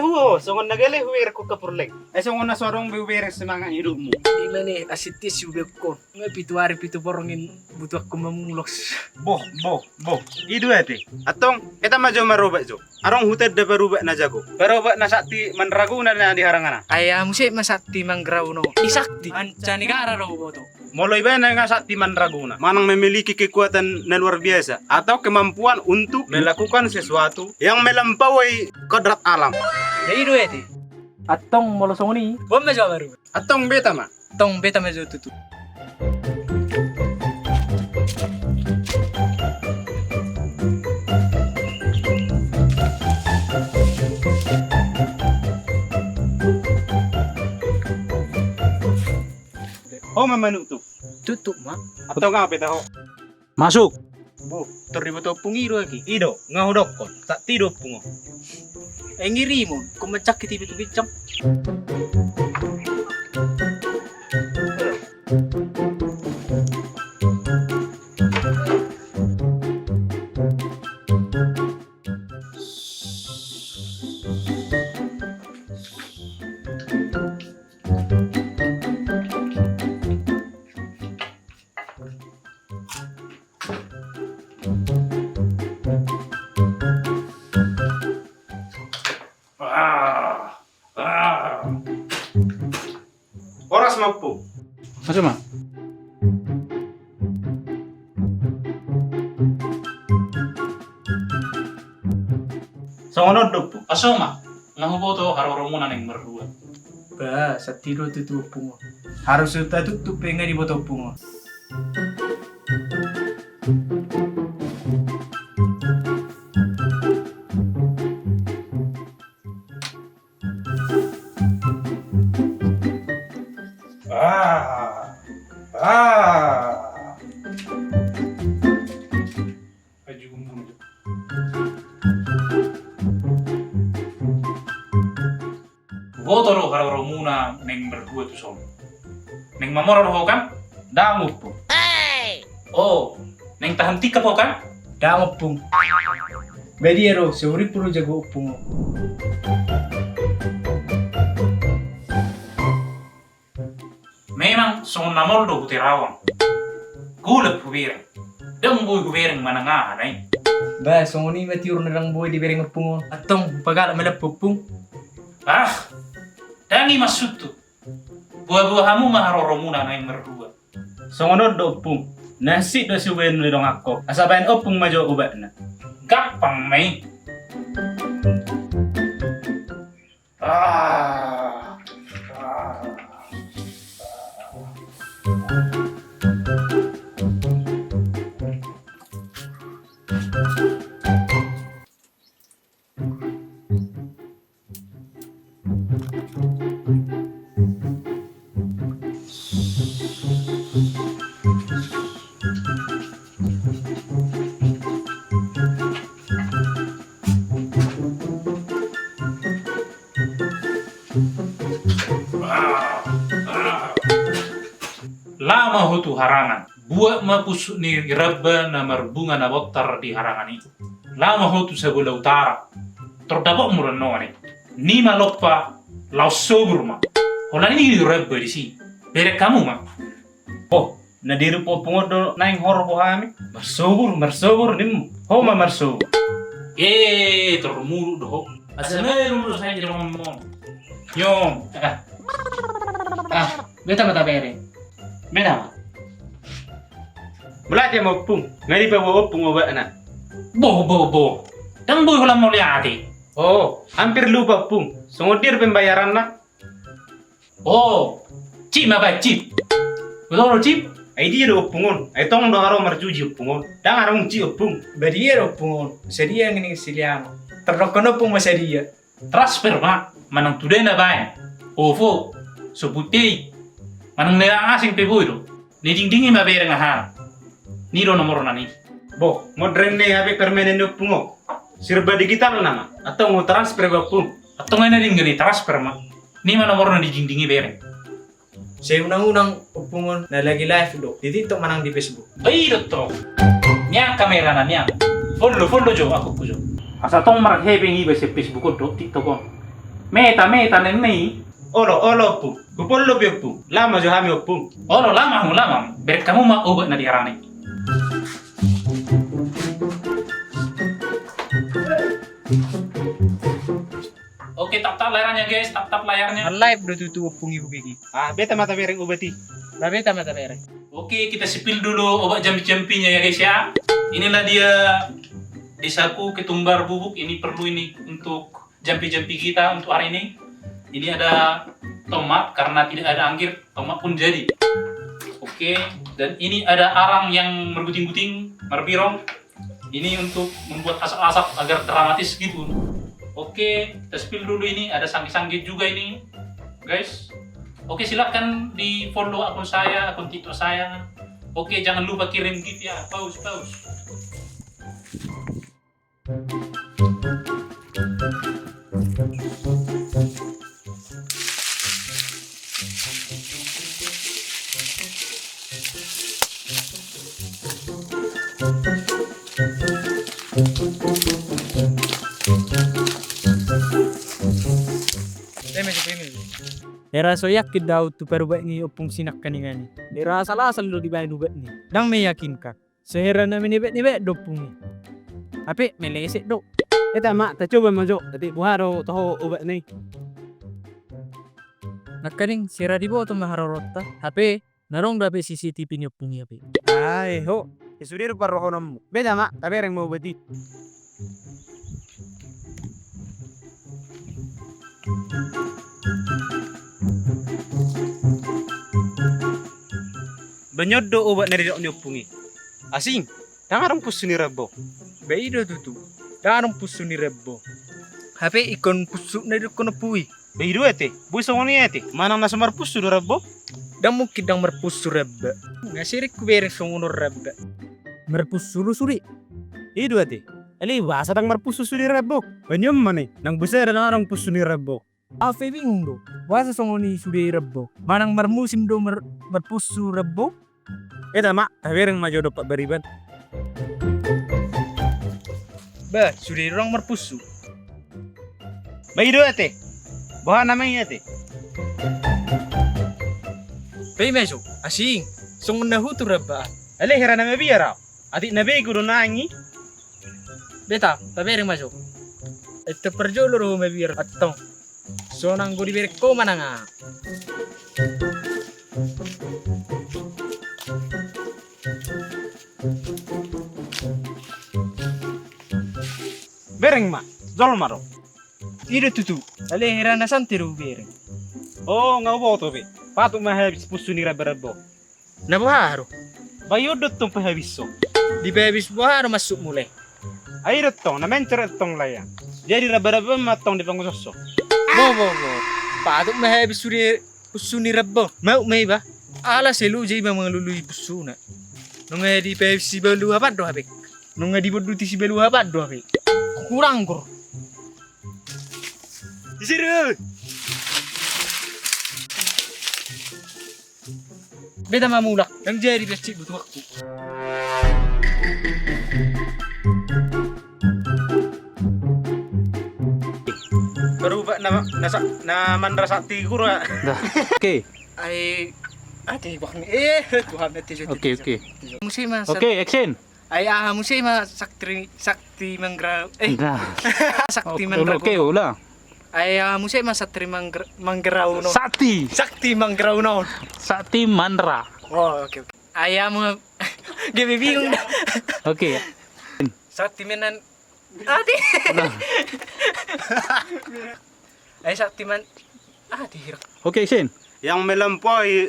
huo, songon nagale huwir ko kapurlek. Songon na sorong biwir semangat hidupmu. Di mana asitis yubekon. Pitu hari pitu borongin butuh aku memulus. Boh. Idu ate. Atong kita maju marubak jo. Arong huted da barubak na jago. Barubak na sakti manragu na di harangana. Ayah musik masakti manggrau no. Isakti. Ancani kara ro boto. Mulai ba na nga sakti manraguna, manang memiliki kekuatan na luar biasa atau kemampuan untuk melakukan sesuatu yang melampaui kodrat alam. Ya idu ete. Atong molosong ni. Bom mejo baru. Atong beta ma. Tong beta mejo tutu. Oh memanuk tu. Tutup mak. Atau nga beta ho. Masuk. Bu, terlibat pungiru lagi. Ido, ngahudok kon. Tak tidur pungo. Ngiri mo. Kumacak kiti bitu bicam. Oras mampu. Masuk, Mak. Songonod dopo. Asoma, ngahuboto haroromuna neng berdua. Ba, sa tiro tutup pungo. Harus uta tutup pengen di boto pungo. Botoro haroromuna neng berdua tu som. Neng mamoro ho kan? Dangu po. Oh, neng tahan tika po kan? Damo pung. Bediero, seuri puru jago pungo. Memang songon namoldo butirawang. Gulap hubirang. Dang boy hubirang mananga nai. Ba, songoni matiur na lang boy di bereng pungo. Atong pagala malapupung. Ah, dangi masutu. Buah-buahamu maharoromuna neng berdua. Songonod dopo. Nasi do suwen ni dong ako. Asabayan opung majo ubat na. Gampang mai. Lama hutu harangan. Buat mapusuk ni rabba na marbunga na botar di harangan itu. Lama hutu sebelah utara. Terdapok muran no ni maloppa lau sobur ma. Hola ni rabba di si. Bere kamu ma. Oh, nadiru po pungodo naing horo po hami. Marsubur nim. Ho ma marsubur. Termulu doh. Asamelu lu saya jadi ngomong. Nyom. Beta mata bere. Beda. Mulai dia mau pung. Ngari pa wo pung ubat na. Boh. Dan boy hulam mau lihat. Oh, hampir lupa pung. Songodir pembayaran na. Oh, cip apa cip? Betul cip? Ai dia do pungon. Ai tong do haro marjuji pungon. Dang arong ci pung. Bediero pungo. Sedia ngini siliano. Terrokono pung masedia. Transfer mak. Manang tudai na bayan. Ovo. Sebutei. Manang nila asing peboy do. Ni ding mabere ngaha. Ni do nomor nani. Bo, modern ne habe permanen do pungo. Serba digital nama atau mau transfer ba pung. Atau ngana ding gani transfer mak. Ni mana nomor nani ding bere. Saya unang-unang upungon na lagi live do. Di TikTok manang di Facebook. Bayi to. Nya kamera na nya. Follow jo aku kujo. Asa tong mar hebe ngi be se Facebook do TikTok on. Meta neni. Olo pung. Kupolo biok pung. Lama jo hami pung. Olo lama. Ber kamu mah obat na diharani. Oke, tap layarnya guys, tap layarnya. Live do tutu opung ibu begi. Beta mata bereng ubati. Babe ta mata bere. Oke, kita spill dulu obat jampi-jampinya ya guys ya. Inilah dia desaku ketumbar bubuk. Ini perlu ini untuk jampi-jampi kita untuk hari ini. Ini ada tomat karena tidak ada anggir, tomat pun jadi. Oke, dan ini ada arang yang berguting-guting, berbirong. Ini untuk membuat asap-asap agar dramatis gitu. Oke, kita spill dulu ini. Ada sanggit-sanggit juga ini, guys. Oke, silahkan di follow akun saya, akun TikTok saya. Oke, jangan lupa kirim gift ya. Pause. Era so yakin daw tu perubah ni opung sinak kaningani. Era salah lo di bayan ubet ni. Dang meyakinkan. Sehera na minibet dopung ni. Ape melesek do. Eta mak, ta coba majo. Tadi buharo toho ubat ni. Nakaning sira di bawah tu maharorota. Ape narong dape CCTV ni opung ni ape. Ay, ho. Isudir paroho namu. Beda mak, ta bereng mau ubati. Banyodo obat dari dok nyopungi. Asing. Tangarang pusu ni rabo. Beido tutu. Darong pusu ni rebo. Ape ikon pusu na do kono pui. Beidu ete. Bui songoni ete. Manang nasa mar pusu do rabo. Dang mungkin dang merpusu reba. Ngasirik ku bereng songono reba. Merpusu suri. Idu ate. Ali bahasa dang marpusu ni rabo. Banyom mane. Nang besar na orang pusu ni rabo. Afe bingung do. Wasa songoni suri rebo. Manang mermusim do merpusu rebo. Eta mak, ta bereng majo do pak beriban. Ba, suri orang merpusu. Beidu ete. Bahan namanya ete. Pei meso, asing. Songon na hutu reba. Ale hera na biara. Adik nabe guru nangi. Beta, tabereng maso. Ito perjolo ro mebir atong. So nang gudi berek ko mananga. Bereng mak. Zol maro. Ido tutu. Ale hera na santiru bereng. Oh, ngau boto be. Patuk mah habis pusu ni rabo. Nabuharo. Bayo dot tong pahabiso. Di bebis buharo masuk mulai. Ayo tong na menceret tong layang. Jadi raba matong di pangusoso. Bo. Patuk mahabis suri usuni rebo. Mau may ba? Ala selu jay ba mga luluy puso na. Nung di bebis si balu hapat do habik. Nung di boduti si balu hapat do habik. Kurang kur. Isiru. Beta mamulak. Nang jadi plastik butuh waktu. Berubah na mandra sakti guru. Oke. Ay ate bakni Tuhan ate jadi. Oke. Musim mas. Oke, action. Ay musim mas sakti mangra Nah. sakti mangra. Oke, ulang. Ay musim mas sakti manggrau no. Sakti manggrau no. Sakti mandra. Oh, oke. Ay mga gabi bingung na. Oke. Sakti menan ate. Ay sakti man ate hirap. Oke, action. Yang melampaui